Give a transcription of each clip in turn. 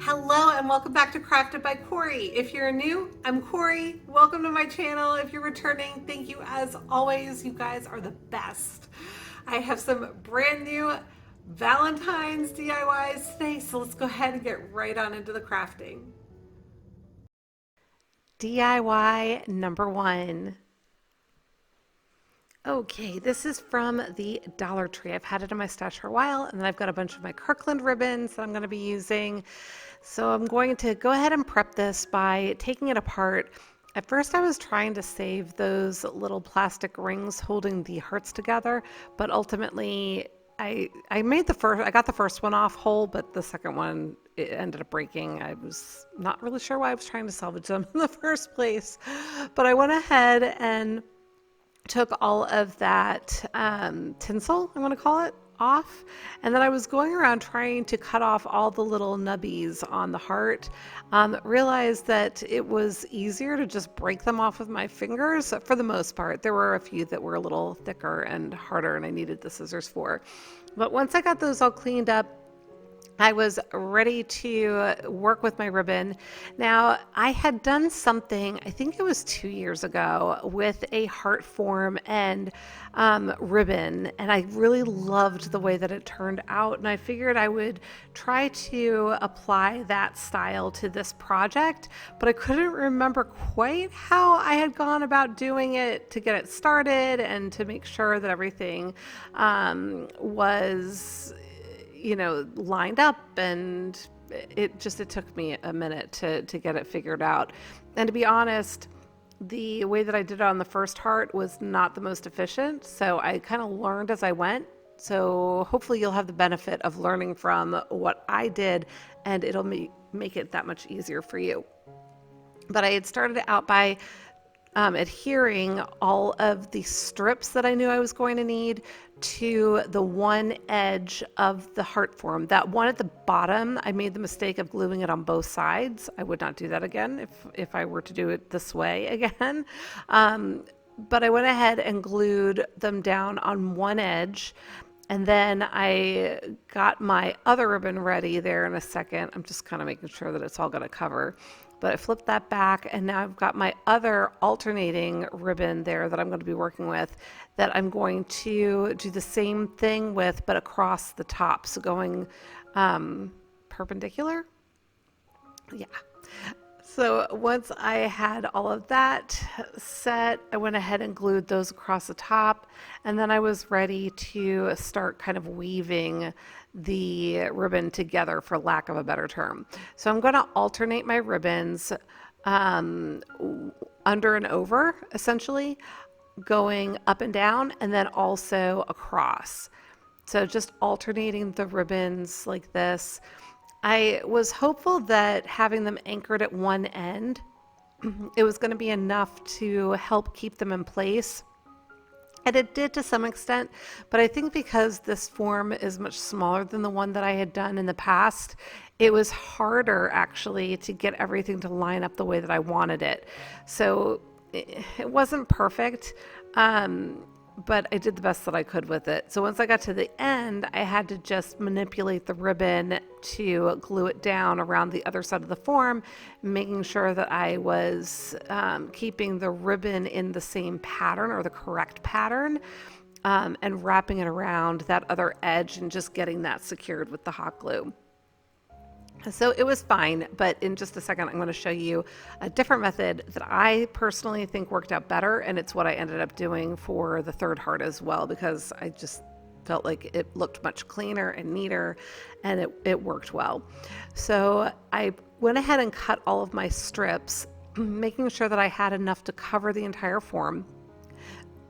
Hello and welcome back to Crafted by Corie. If you're new, I'm Corie. Welcome to my channel. If you're returning, thank you as always. You guys are the best. I have some brand new Valentine's DIYs today, so let's go ahead and get right on into the crafting. DIY number one. Okay, this is from the Dollar Tree. I've had it in my stash for a while, and then I've got a bunch of my Kirkland ribbons that I'm going to be using. So I'm going to go ahead and prep this by taking it apart. At first I was trying to save those little plastic rings holding the hearts together, but ultimately I got the first one off whole, but the second one it ended up breaking. I was not really sure why I was trying to salvage them in the first place, but I went ahead and took all of that tinsel, I'm going to call it, off. And then I was going around trying to cut off all the little nubbies on the heart. Realized that it was easier to just break them off with my fingers for the most part. There were a few that were a little thicker and harder and I needed the scissors for. But once I got those all cleaned up, I was ready to work with my ribbon. Now, I had done something, I think it was 2 years ago, with a heart form and ribbon, and I really loved the way that it turned out, and I figured I would try to apply that style to this project, but I couldn't remember quite how I had gone about doing it to get it started and to make sure that everything was lined up, and it took me a minute to get it figured out. And to be honest, the way that I did it on the first heart was not the most efficient, so I kind of learned as I went. So hopefully you'll have the benefit of learning from what I did, and it'll make it that much easier for you. But I had started out by adhering all of the strips that I knew I was going to need to the one edge of the heart form. That one at the bottom, I made the mistake of gluing it on both sides. I would not do that again if I were to do it this way again. But I went ahead and glued them down on one edge. And then I got my other ribbon ready there in a second. I'm just kind of making sure that it's all going to cover. But I flipped that back, and now I've got my other alternating ribbon there that I'm going to be working with that I'm going to do the same thing with, but across the top. So going perpendicular. Yeah. So once I had all of that set, I went ahead and glued those across the top, and then I was ready to start kind of weaving the ribbon together, for lack of a better term. So I'm going to alternate my ribbons under and over, essentially, going up and down, and then also across. So just alternating the ribbons like this. I was hopeful that having them anchored at one end, it was going to be enough to help keep them in place. And it did to some extent, but I think because this form is much smaller than the one that I had done in the past, it was harder actually to get everything to line up the way that I wanted it. So it wasn't perfect. But I did the best that I could with it. So once I got to the end, I had to just manipulate the ribbon to glue it down around the other side of the form, making sure that I was keeping the ribbon in the same pattern, or the correct pattern, and wrapping it around that other edge and just getting that secured with the hot glue. So it was fine, but in just a second, I'm going to show you a different method that I personally think worked out better, and it's what I ended up doing for the third heart as well, because I just felt like it looked much cleaner and neater, and it worked well. So I went ahead and cut all of my strips, making sure that I had enough to cover the entire form.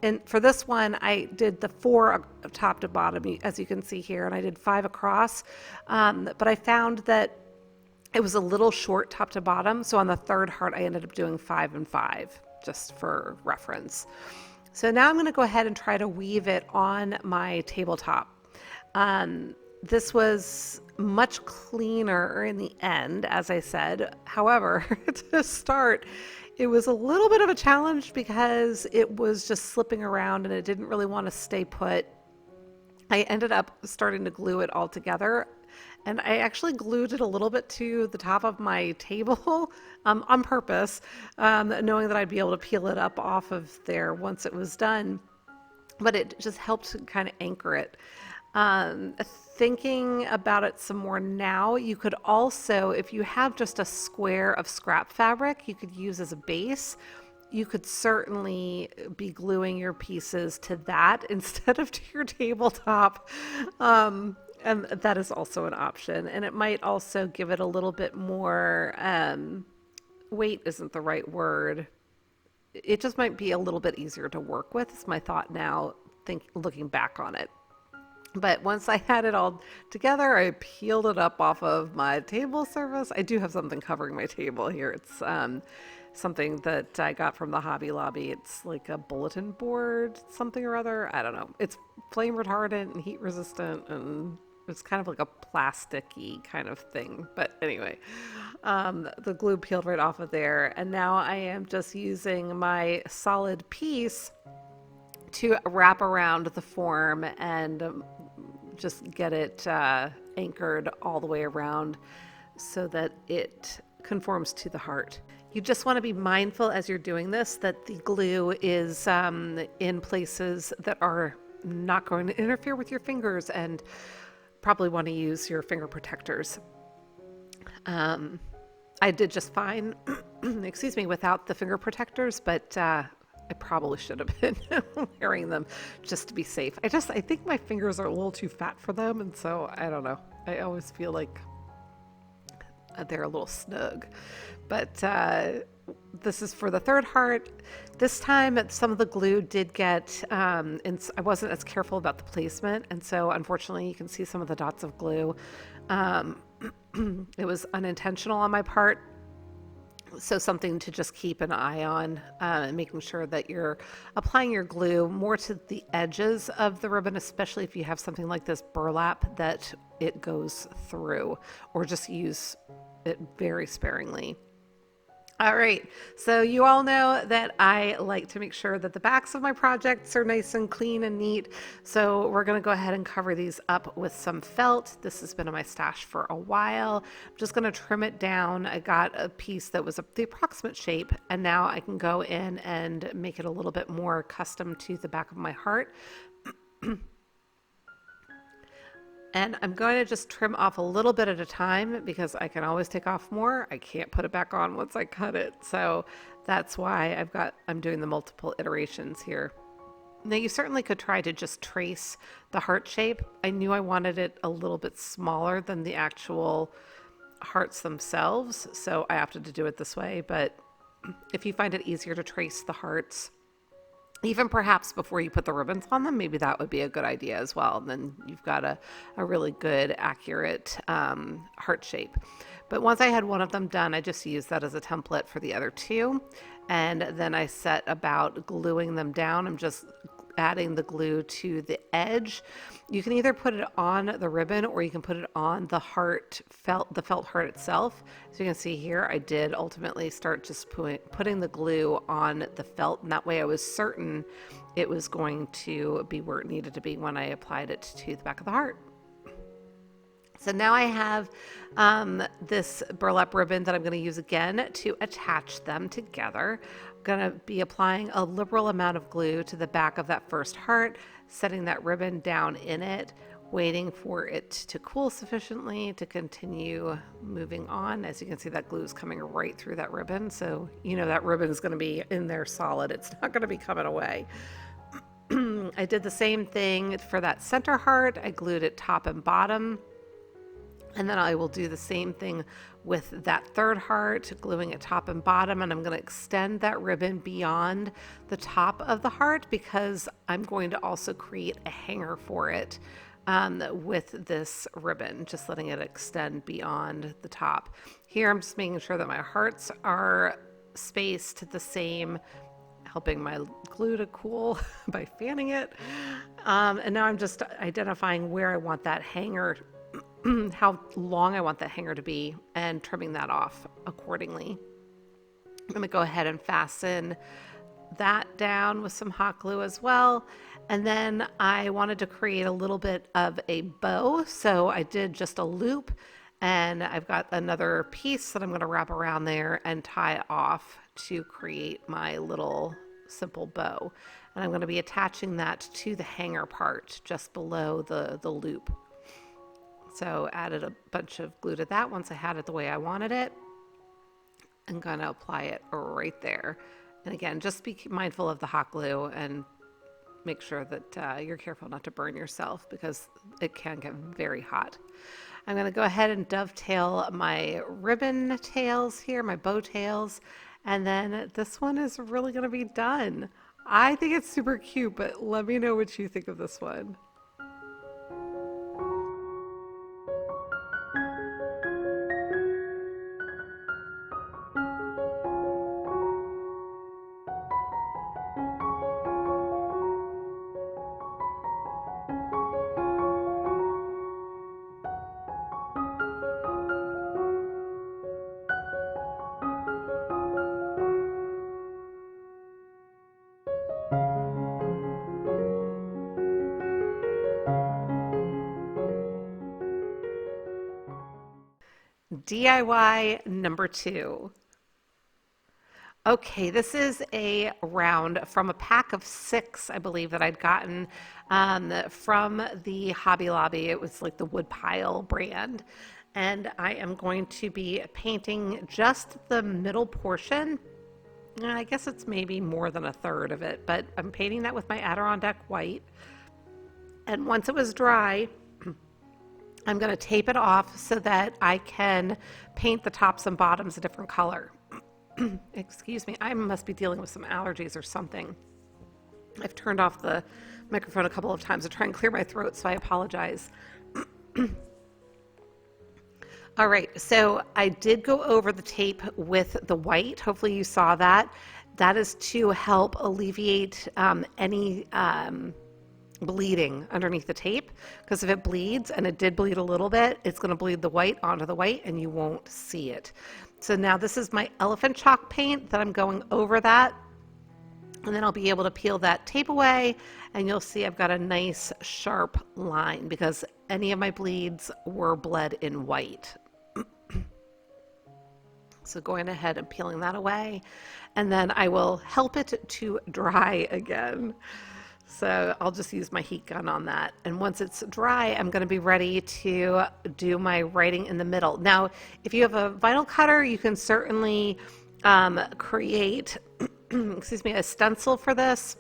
And for this one, I did the 4 top to bottom, as you can see here, and I did 5 across, but I found that it was a little short top to bottom, so on the third heart I ended up doing 5 and 5, just for reference. So now I'm going to go ahead and try to weave it on my tabletop. This was much cleaner in the end, as I said. However, to start, it was a little bit of a challenge because it was just slipping around and it didn't really want to stay put. I ended up starting to glue it all together. And I actually glued it a little bit to the top of my table on purpose, knowing that I'd be able to peel it up off of there once it was done. But it just helped to kind of anchor it. Thinking about it some more now, you could also, if you have just a square of scrap fabric you could use as a base, you could certainly be gluing your pieces to that instead of to your tabletop. And that is also an option. And it might also give it a little bit more, weight isn't the right word. It just might be a little bit easier to work with, is my thought now, looking back on it. But once I had it all together, I peeled it up off of my table surface. I do have something covering my table here. It's something that I got from the Hobby Lobby. It's like a bulletin board, something or other. I don't know. It's flame retardant and heat resistant, and it's kind of like a plasticky kind of thing. But anyway, the glue peeled right off of there. And now I am just using my solid piece to wrap around the form and just get it anchored all the way around so that it conforms to the heart. You just want to be mindful as you're doing this that the glue is in places that are not going to interfere with your fingers, and probably want to use your finger protectors. I did just fine, excuse me, without the finger protectors, but I probably should have been wearing them just to be safe. I think my fingers are a little too fat for them, and so I don't know. I always feel like they're a little snug. But this is for the third heart. This time, some of the glue did get, and I wasn't as careful about the placement, and so unfortunately you can see some of the dots of glue. It was unintentional on my part. So something to just keep an eye on, making sure that you're applying your glue more to the edges of the ribbon, especially if you have something like this burlap that it goes through, or just use it very sparingly. All right, so you all know that I like to make sure that the backs of my projects are nice and clean and neat. So we're gonna go ahead and cover these up with some felt. This has been in my stash for a while. I'm just gonna trim it down. I got a piece that was the approximate shape, and now I can go in and make it a little bit more custom to the back of my heart. And I'm going to just trim off a little bit at a time because I can always take off more. I can't put it back on once I cut it. So that's why I'm doing the multiple iterations here. Now you certainly could try to just trace the heart shape. I knew I wanted it a little bit smaller than the actual hearts themselves, so I opted to do it this way. But if you find it easier to trace the hearts, even perhaps before you put the ribbons on them, maybe that would be a good idea as well. And then you've got a really good, accurate heart shape. But once I had one of them done, I just used that as a template for the other two. And then I set about gluing them down. I'm just adding the glue to the edge. You can either put it on the ribbon or you can put it on the felt heart itself. So you can see here, I did ultimately start just putting the glue on the felt, and that way I was certain it was going to be where it needed to be when I applied it to the back of the heart. So now I have this burlap ribbon that I'm going to use again to attach them together. I'm going to be applying a liberal amount of glue to the back of that first heart, setting that ribbon down in it, waiting for it to cool sufficiently to continue moving on. As you can see, that glue is coming right through that ribbon. So, you know, that ribbon is going to be in there solid. It's not going to be coming away. I did the same thing for that center heart. I glued it top and bottom. And then I will do the same thing with that third heart, gluing it top and bottom, and I'm going to extend that ribbon beyond the top of the heart because I'm going to also create a hanger for it with this ribbon, just letting it extend beyond the top. Here I'm just making sure that my hearts are spaced the same, helping my glue to cool by fanning it. And now I'm just identifying where I want that hanger, how long I want that hanger to be, and trimming that off accordingly. I'm going to go ahead and fasten that down with some hot glue as well. And then I wanted to create a little bit of a bow, so I did just a loop, and I've got another piece that I'm going to wrap around there and tie off to create my little simple bow. And I'm going to be attaching that to the hanger part just below the loop. So added a bunch of glue to that once I had it the way I wanted it. I'm going to apply it right there. And again, just be mindful of the hot glue and make sure that you're careful not to burn yourself because it can get very hot. I'm going to go ahead and dovetail my ribbon tails here, my bow tails, and then this one is really going to be done. I think it's super cute, but let me know what you think of this one. DIY number 2. Okay, this is a round from a pack of 6, I believe, that I'd gotten from the Hobby Lobby. It was like the Woodpile brand. And I am going to be painting just the middle portion. I guess it's maybe more than a third of it, but I'm painting that with my Adirondack white. And once it was dry, I'm going to tape it off so that I can paint the tops and bottoms a different color. Excuse me, I must be dealing with some allergies or something. I've turned off the microphone a couple of times to try and clear my throat, so I apologize. All right, so I did go over the tape with the white. Hopefully you saw that. That is to help alleviate any bleeding underneath the tape, because if it bleeds, and it did bleed a little bit, it's going to bleed the white onto the white and you won't see it. So now this is my elephant chalk paint that I'm going over that, and then I'll be able to peel that tape away and you'll see I've got a nice sharp line because any of my bleeds were bled in white. So going ahead and peeling that away, and then I will help it to dry again. So I'll just use my heat gun on that. And once it's dry, I'm going to be ready to do my writing in the middle. Now, if you have a vinyl cutter, you can certainly create, excuse me, a stencil for this.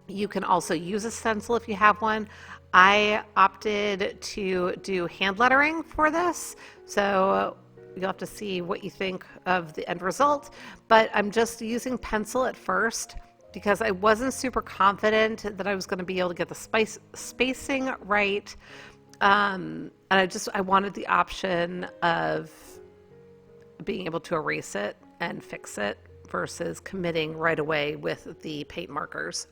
You can also use a stencil if you have one. I opted to do hand lettering for this. So you'll have to see what you think of the end result. But I'm just using pencil at first, because I wasn't super confident that I was going to be able to get the spacing right. And I wanted the option of being able to erase it and fix it versus committing right away with the paint markers.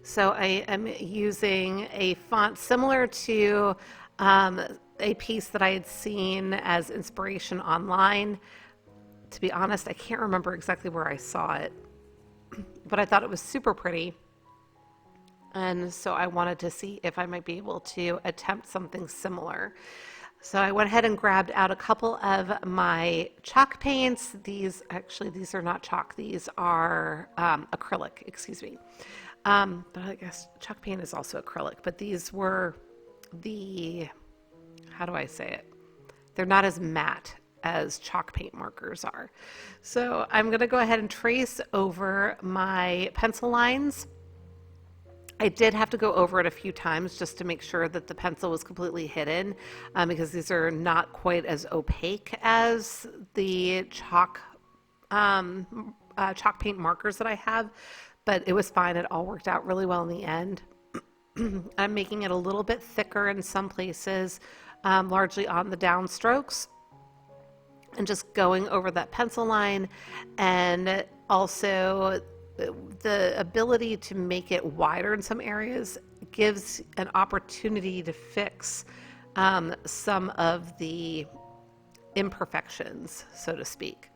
So I am using a font similar to a piece that I had seen as inspiration online. To be honest, I can't remember exactly where I saw it, but I thought it was super pretty. And so I wanted to see if I might be able to attempt something similar. So I went ahead and grabbed out a couple of my chalk paints. These are not chalk. These are acrylic, excuse me. But I guess chalk paint is also acrylic, but these were how do I say it? They're not as matte as chalk paint markers are. So I'm going to go ahead and trace over my pencil lines. I did have to go over it a few times just to make sure that the pencil was completely hidden, because these are not quite as opaque as the chalk paint markers that I have, but it was fine. It all worked out really well in the end. I'm making it a little bit thicker in some places, largely on the downstrokes, and just going over that pencil line, and also the ability to make it wider in some areas gives an opportunity to fix some of the imperfections, so to speak.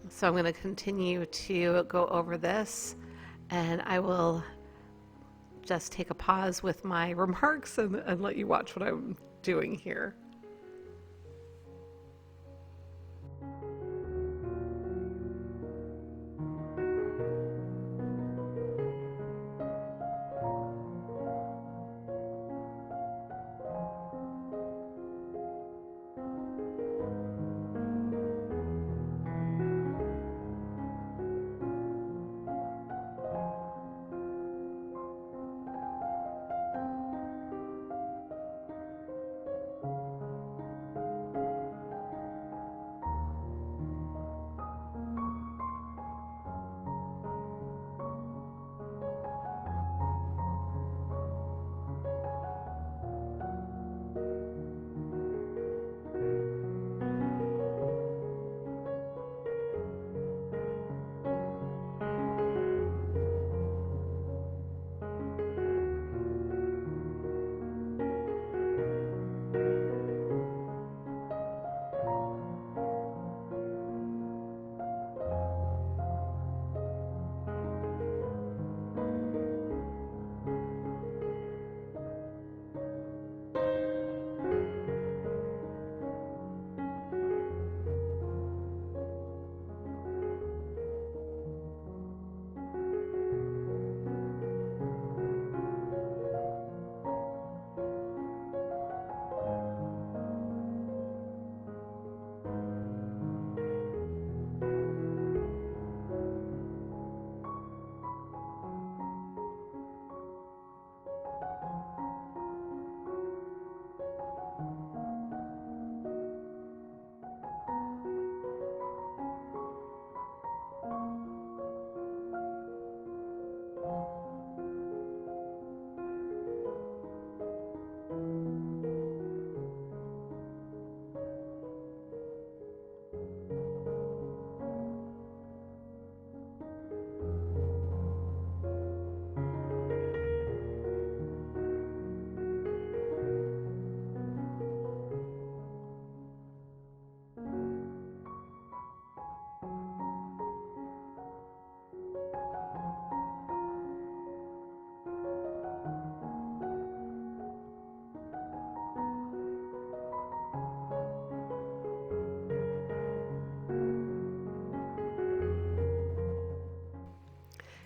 So I'm going to continue to go over this, and I will just take a pause with my remarks and let you watch what I'm doing here.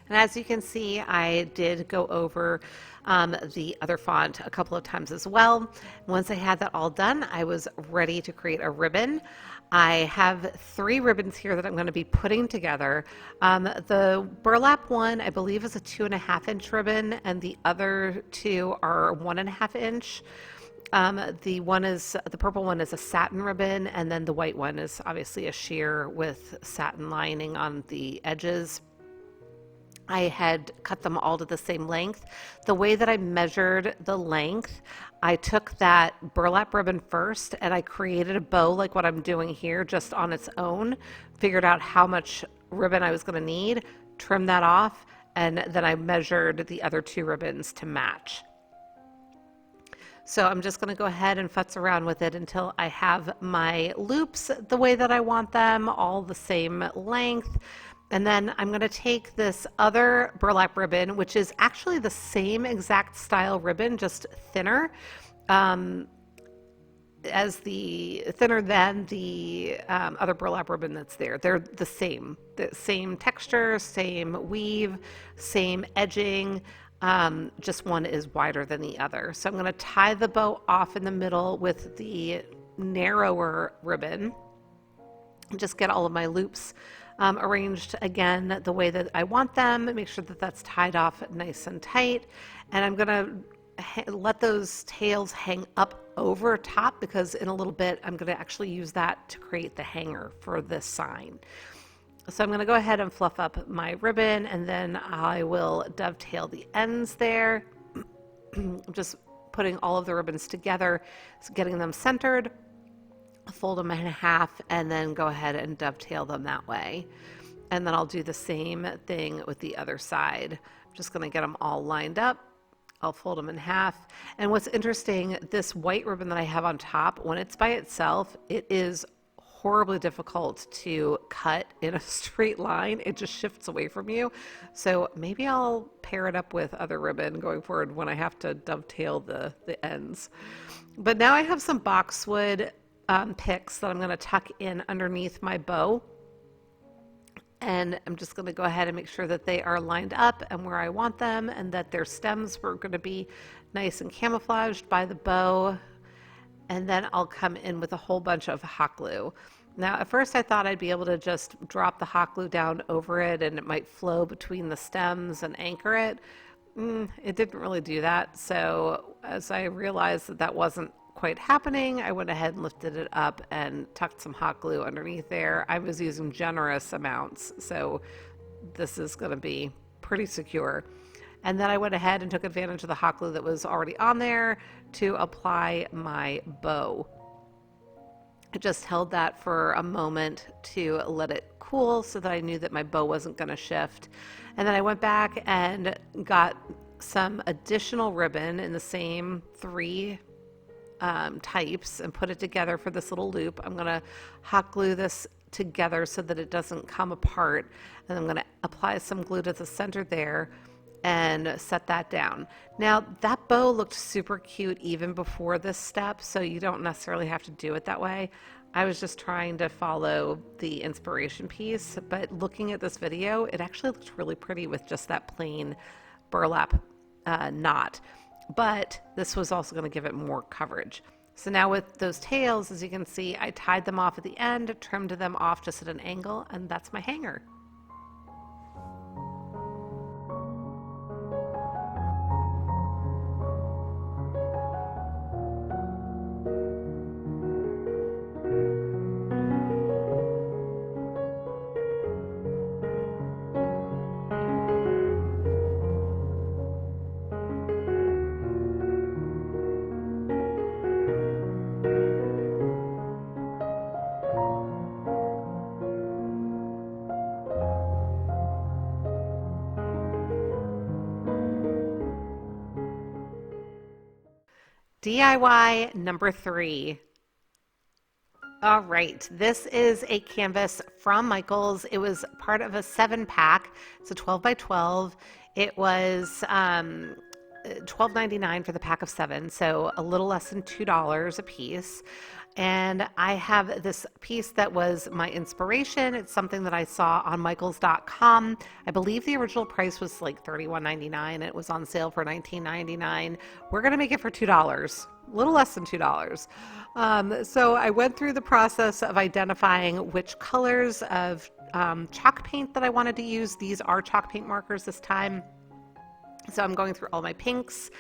And as you can see, I did go over the other font a couple of times as well. Once I had that all done, I was ready to create a ribbon. I have 3 ribbons here that I'm going to be putting together. The burlap one, I believe, is a 2.5-inch ribbon, and the other 2 are 1.5 inch. The purple one is a satin ribbon, and then the white one is obviously a sheer with satin lining on the edges. I had cut them all to the same length. The way that I measured the length, I took that burlap ribbon first and I created a bow like what I'm doing here just on its own, figured out how much ribbon I was going to need, trimmed that off, and then I measured the other 2 ribbons to match. So I'm just going to go ahead and futz around with it until I have my loops the way that I want them, all the same length. And then I'm going to take this other burlap ribbon, which is actually the same exact style ribbon, just thinner, than the other burlap ribbon that's there. They're the same texture, same weave, same edging. Just one is wider than the other. So I'm going to tie the bow off in the middle with the narrower ribbon. Just get all of my loops arranged again the way that I want them. Make sure that that's tied off nice and tight. And I'm going to let those tails hang up over top because in a little bit I'm going to actually use that to create the hanger for this sign. So I'm going to go ahead and fluff up my ribbon, and then I will dovetail the ends there. I'm just putting all of the ribbons together, getting them centered. Fold them in half and then go ahead and dovetail them that way. And then I'll do the same thing with the other side. I'm just going to get them all lined up. I'll fold them in half. And what's interesting, this white ribbon that I have on top, when it's by itself, it is horribly difficult to cut in a straight line. It just shifts away from you. So maybe I'll pair it up with other ribbon going forward when I have to dovetail the ends. But now I have some boxwood picks that I'm going to tuck in underneath my bow. And I'm just going to go ahead and make sure that they are lined up and where I want them, and that their stems were going to be nice and camouflaged by the bow. And then I'll come in with a whole bunch of hot glue. Now, at first I thought I'd be able to just drop the hot glue down over it and it might flow between the stems and anchor it. It didn't really do that. So as I realized that that wasn't quite happening, I went ahead and lifted it up and tucked some hot glue underneath there. I was using generous amounts, so this is going to be pretty secure. And then I went ahead and took advantage of the hot glue that was already on there to apply my bow. I just held that for a moment to let it cool so that I knew that my bow wasn't going to shift. And then I went back and got some additional ribbon in the same three types and put it together for this little loop. I'm going to hot glue this together so that it doesn't come apart. And I'm going to apply some glue to the center there and set that down. Now that bow looked super cute even before this step, so you don't necessarily have to do it that way. I was just trying to follow the inspiration piece, but looking at this video, it actually looked really pretty with just that plain burlap knot. But this was also going to give it more coverage. So now with those tails, as you can see, I tied them off at the end, trimmed them off just at an angle, and that's my hanger. DIY number 3. All right, this is a canvas from Michaels. It was part of a 7-pack. It's a 12 by 12. It was $12.99 for the pack of 7, so a little less than $2 a piece. And I have this piece that was my inspiration. It's something that I saw on michaels.com. I believe the original price was like $31.99. It was on sale for $19.99. We're going to make it for $2, a little less than $2. So I went through the process of identifying which colors of chalk paint that I wanted to use. These are chalk paint markers this time. So I'm going through all my pinks.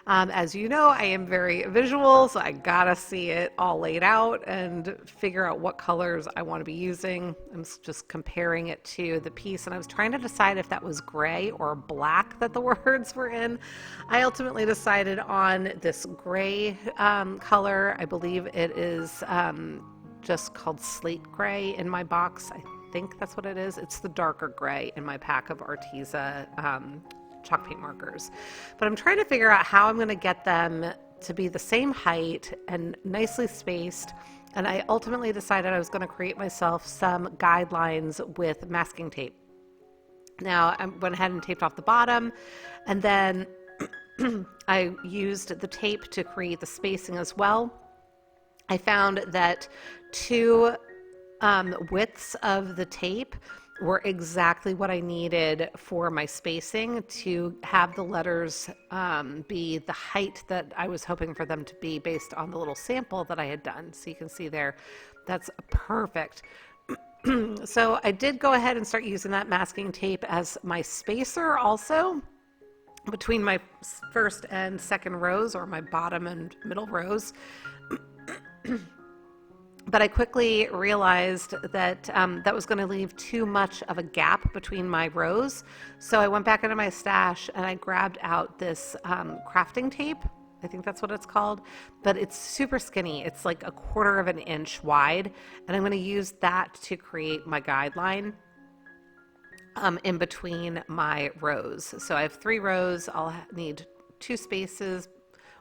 As you know, I am very visual, so I gotta see it all laid out and figure out what colors I want to be using. I'm just comparing it to the piece, and I was trying to decide if that was gray or black that the words were in. I ultimately decided on this gray color. I believe it is just called slate gray in my box. I think that's what it is. It's the darker gray in my pack of Arteza chalk paint markers. But I'm trying to figure out how I'm going to get them to be the same height and nicely spaced. And I ultimately decided I was going to create myself some guidelines with masking tape. Now I went ahead and taped off the bottom, and then I used the tape to create the spacing as well. I found that 2 widths of the tape were exactly what I needed for my spacing to have the letters be the height that I was hoping for them to be based on the little sample that I had done. So you can see there, that's perfect. So I did go ahead and start using that masking tape as my spacer also between my first and second rows, or my bottom and middle rows. But I quickly realized that that was going to leave too much of a gap between my rows. So I went back into my stash and I grabbed out this crafting tape. I think that's what it's called. But it's super skinny. It's like 1/4 of an inch wide. And I'm going to use that to create my guideline in between my rows. So I have 3 rows. I'll need 2 spaces,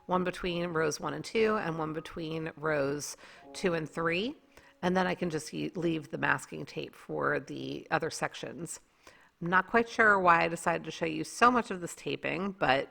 one between rows 1 and 2 and one between rows 2 and 3. and then I can just leave the masking tape for the other sections. I'm not quite sure why I decided to show you so much of this taping, but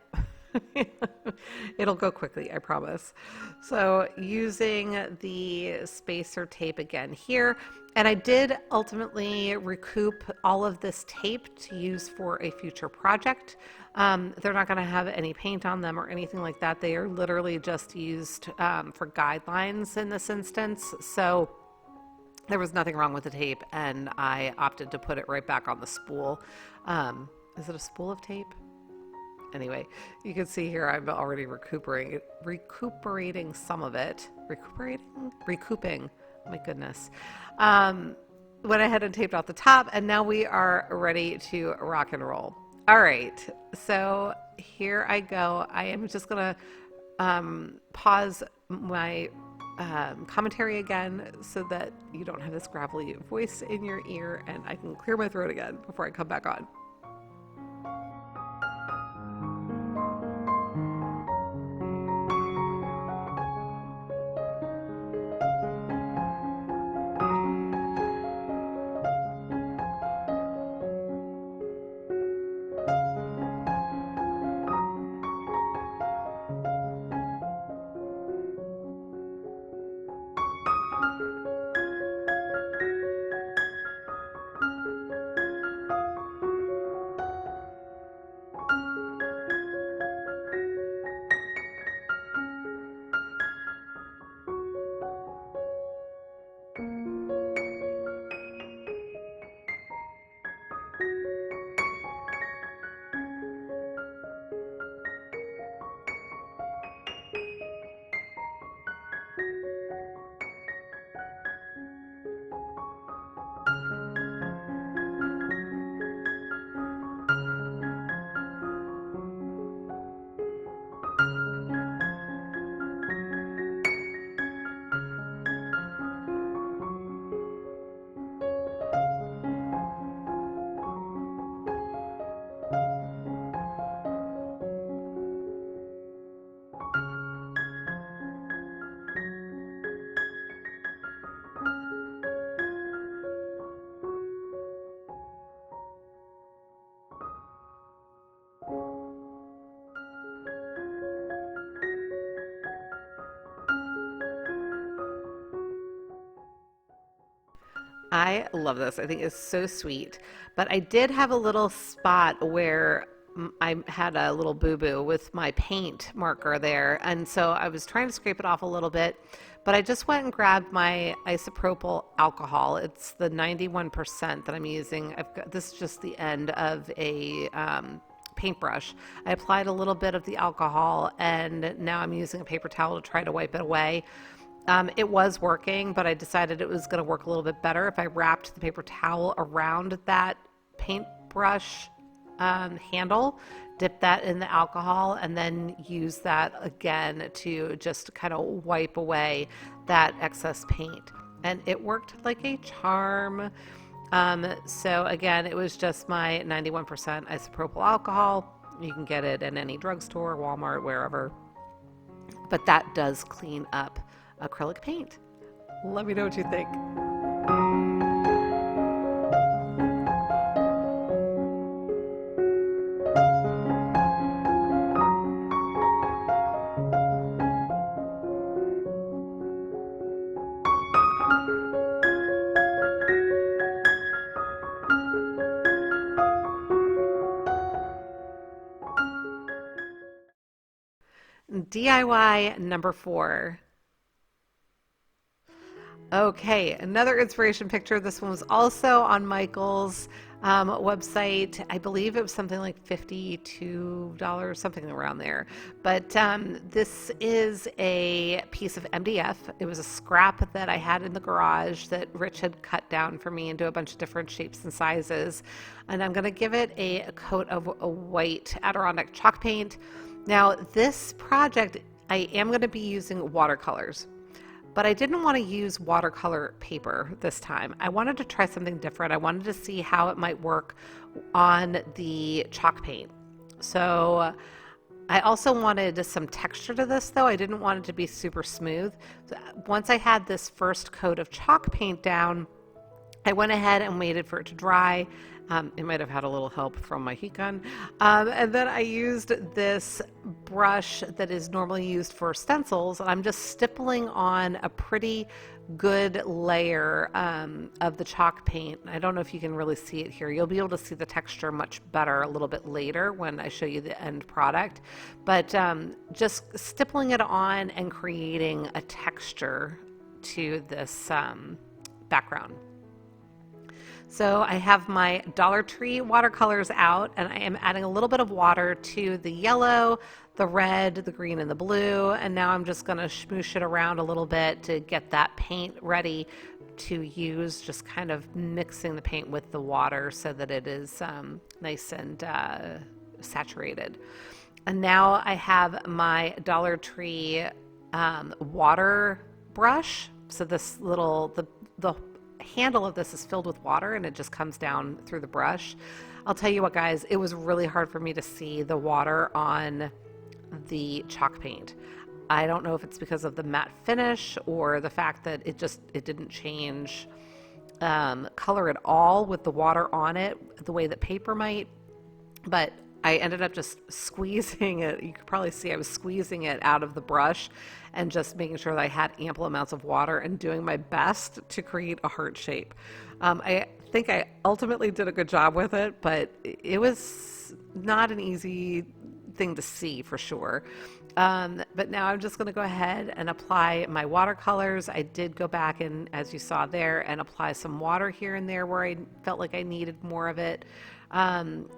it'll go quickly, I promise. So using the spacer tape again here, and I did ultimately recoup all of this tape to use for a future project. They're not going to have any paint on them or anything like that. They are literally just used for guidelines in this instance. So there was nothing wrong with the tape, and I opted to put it right back on the spool. Is it a spool of tape? Anyway, you can see here I'm already recuperating some of it. Recouping. My goodness. Went ahead and taped off the top, and now we are ready to rock and roll. All right, so here I go. I am just gonna pause my commentary again so that you don't have this gravelly voice in your ear, and I can clear my throat again before I come back on. I love this. I think it's so sweet. But I did have a little spot where I had a little boo-boo with my paint marker there. And so I was trying to scrape it off a little bit, but I just went and grabbed my isopropyl alcohol. It's the 91% that I'm using. This is just the end of a paintbrush. I applied a little bit of the alcohol, and now I'm using a paper towel to try to wipe it away. It was working, but I decided it was going to work a little bit better if I wrapped the paper towel around that paintbrush handle, dip that in the alcohol, and then use that again to just kind of wipe away that excess paint. And it worked like a charm. So again, it was just my 91% isopropyl alcohol. You can get it in any drugstore, Walmart, wherever. But that does clean up acrylic paint. Let me know what you think. DIY number 4. Okay, another inspiration picture. This one was also on Michael's website. I believe it was something like $52, something around there. But this is a piece of MDF. It was a scrap that I had in the garage that Rich had cut down for me into a bunch of different shapes and sizes. And I'm going to give it a coat of a white Adirondack chalk paint. Now, this project, I am going to be using watercolors. But I didn't want to use watercolor paper this time. I wanted to try something different. I wanted to see how it might work on the chalk paint. So I also wanted some texture to this though. I didn't want it to be super smooth. So once I had this first coat of chalk paint down, I went ahead and waited for it to dry. It might have had a little help from my heat gun. And then I used this brush that is normally used for stencils, and I'm just stippling on a pretty good layer of the chalk paint. I don't know if you can really see it here. You'll be able to see the texture much better a little bit later when I show you the end product. But just stippling it on and creating a texture to this background. So I have my Dollar Tree watercolors out, and I am adding a little bit of water to the yellow, the red, the green, and the blue. And now I'm just going to smoosh it around a little bit to get that paint ready to use, just kind of mixing the paint with the water so that it is nice and saturated. And now I have my Dollar Tree water brush. So this little, the handle of this is filled with water and it just comes down through the brush. I'll tell you what, guys, it was really hard for me to see the water on the chalk paint. I don't know if it's because of the matte finish or the fact that it didn't change color at all with the water on it the way that paper might, but I ended up just squeezing it. You could probably see I was squeezing it out of the brush and just making sure that I had ample amounts of water and doing my best to create a heart shape. I think I ultimately did a good job with it, but it was not an easy thing to see for sure. But now I'm just going to go ahead and apply my watercolors. I did go back and, as you saw there, and apply some water here and there where I felt like I needed more of it.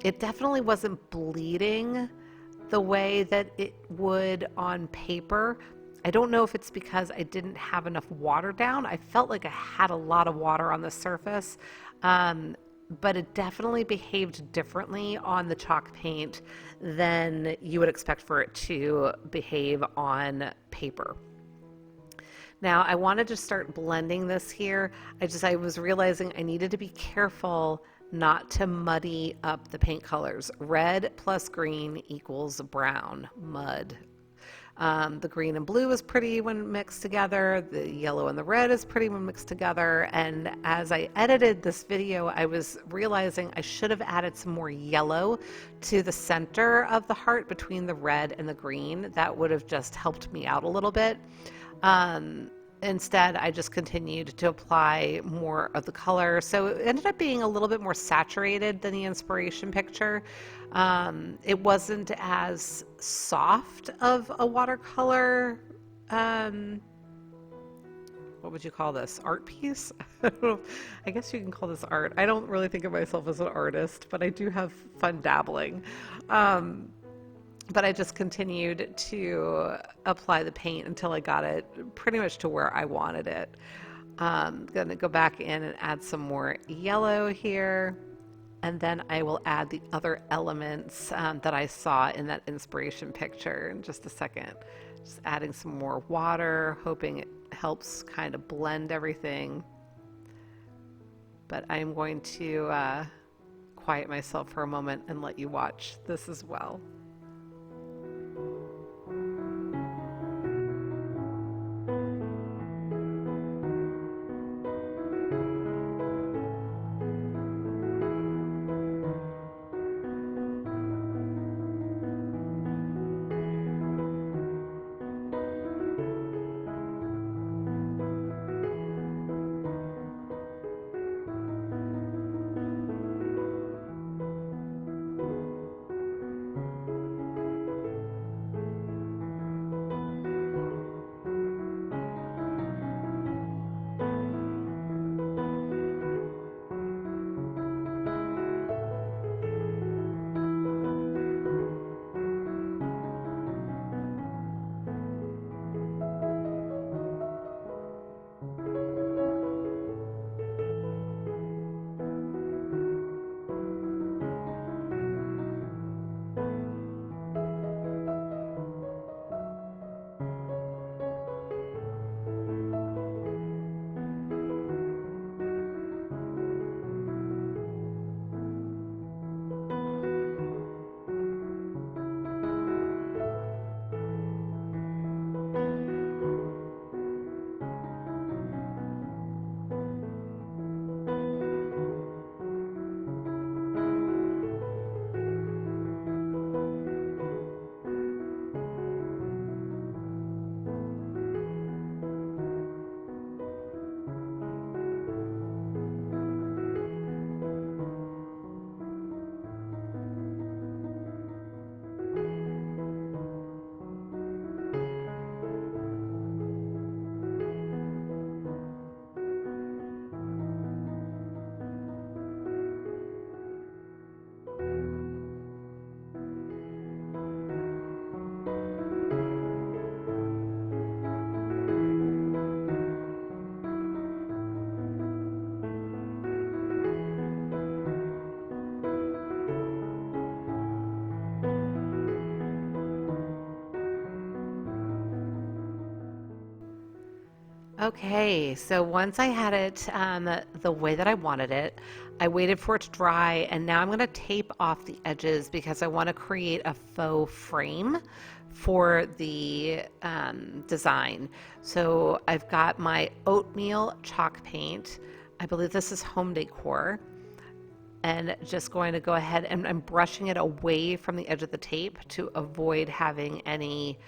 It definitely wasn't bleeding the way that it would on paper. I don't know if it's because I didn't have enough water down. I felt like I had a lot of water on the surface, but it definitely behaved differently on the chalk paint than you would expect for it to behave on paper. Now I wanted to start blending this here. I was realizing I needed to be careful not to muddy up the paint colors. Red plus green equals brown, mud. The green and blue is pretty when mixed together. The yellow and the red is pretty when mixed together. And as I edited this video, I was realizing I should have added some more yellow to the center of the heart between the red and the green. That would have just helped me out a little bit. Instead, I just continued to apply more of the color. So it ended up being a little bit more saturated than the inspiration picture. It wasn't as soft of a watercolor, what would you call this? Art piece? I guess you can call this art. I don't really think of myself as an artist, but I do have fun dabbling. But I just continued to apply the paint until I got it pretty much to where I wanted it. I'm going to go back in and add some more yellow here. And then I will add the other elements that I saw in that inspiration picture in just a second. Just adding some more water, hoping it helps kind of blend everything. But I'm going to quiet myself for a moment and let you watch this as well. Okay, so once I had it the way that I wanted it, I waited for it to dry, and now I'm going to tape off the edges because I want to create a faux frame for the design. So I've got my oatmeal chalk paint. I believe this is Home Decor. And just going to go ahead and I'm brushing it away from the edge of the tape to avoid having any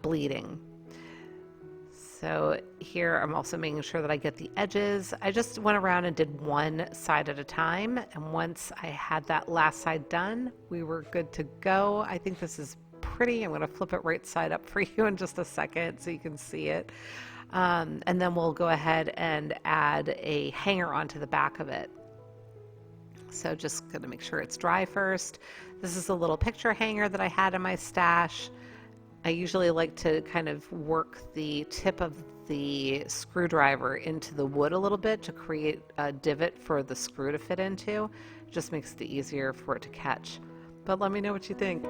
bleeding. So here I'm also making sure that I get the edges. I just went around and did one side at a time. And once I had that last side done, we were good to go. I think this is pretty. I'm going to flip it right side up for you in just a second so you can see it. And then we'll go ahead and add a hanger onto the back of it. So just going to make sure it's dry first. This is a little picture hanger that I had in my stash. I usually like to kind of work the tip of the screwdriver into the wood a little bit to create a divot for the screw to fit into. It just makes it easier for it to catch. But let me know what you think.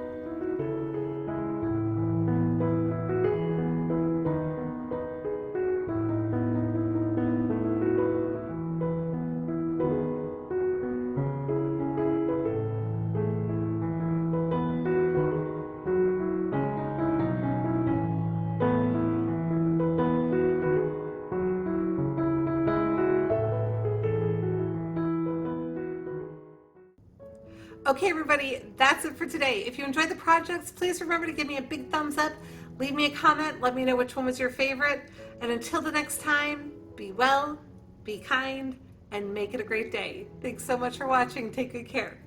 Okay, everybody, that's it for today. If you enjoyed the projects, please remember to give me a big thumbs up, leave me a comment, let me know which one was your favorite. And until the next time, be well, be kind, and make it a great day. Thanks so much for watching. Take good care.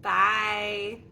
Bye.